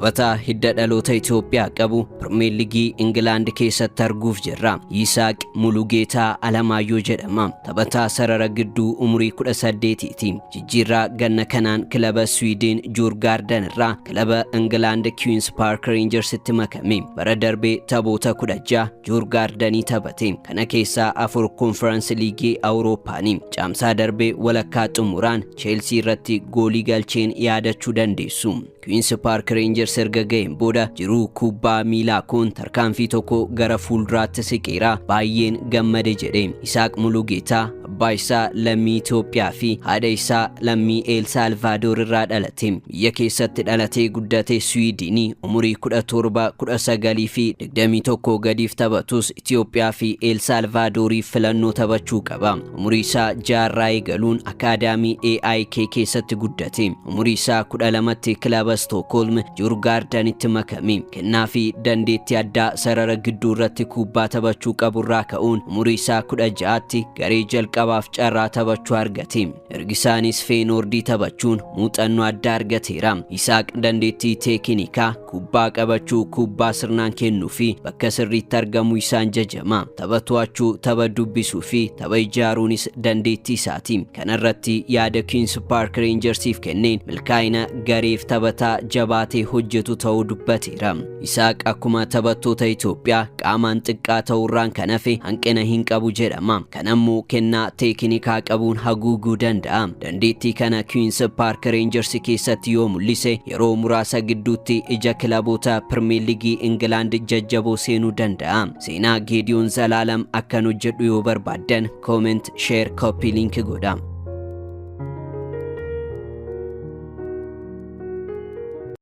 taphataa hidda dhaloota Itoophiyaa qabu Premier League England keessatti arguuf jirra. Yisaaq Mulugeetaa Alamaayyoo jedhama. Taphataa sarara gidduu umurii 18ti. Jijjiirraa ganna kanaan kilaba Sweden Djurgården irraa kilaba England Queens Park Rangers itti makame. Bara darbee taphoota 16 Djurgårdenii taphate. Kana keessaa 4 Conference League Awuroopaanii. Caamsaa darbee walakkaa xumuraan Chelsea irratti goolii galcheen yaadachuu dandeessu. Queens Park Rangers erga ga'een booda jiruu kubbaa miilaa kun tarkaanfii tokko gara fuulduraatti siqeera baay'een gammade jedhe. Yisaaq Mulugeetaa abbaa isaa lammii Itoophiyaa fi haadha isaa lammii El Salvador irraa dhalate. Biyya keessatti dhalatee guddate Sweden umurii 17, 19 fi 21 gadiif taphatus Itoophiyaa fi El Salvadoriif filannoo taphachuu qaba. Umurii isaa jaarraa eegaluun akaadaamii AIK keessatti guddate. Umurii isaa 12tti kilaba Stockholm Djurgården itti makame. Kennaa fi dandeettii addaa sarara gidduu irratti kubbaa taphachuu qaburraa ka'uun umurii isaa 16tti garee jalqabaaf carraa taphachuu argate. Ergisaanis Feyenoordii taphachuun muuxannoo addaa argateera. Yisaaq dandeettii teeknikaa kubbaa qabachuu, kubbaa sirnaan kennuu fi bakka sirriitti argamuu isaan jajama. Tapha to'achuu, tapha dubbisuu fi tapha ijaaruunis dandeettii isaati. Kanarratti yaada Queens Park Rangersiif kenneen milkaa'ina gareef taphataa jabaatee hojjetu ta'uu dubbateera. Yisaaq akkuma taphattoota Itoophiyaa qaamaan xiqqaa ta'uurraan kan hafe hanqina hin qabu jedhama. Kanammoo kennaa teeknikaa qabuun haguuguu danda'a. Dandeettii kana Queens Park Rangers keessatti yoo mul'ise yeroo muraasa gidduutti ija kilaboota Premier League England jajjaboo seenuu danda'a. Seenaa Geediyoon Zalaalam akkan hojjedhu yoo barbaaddan comment, share, copy link godha.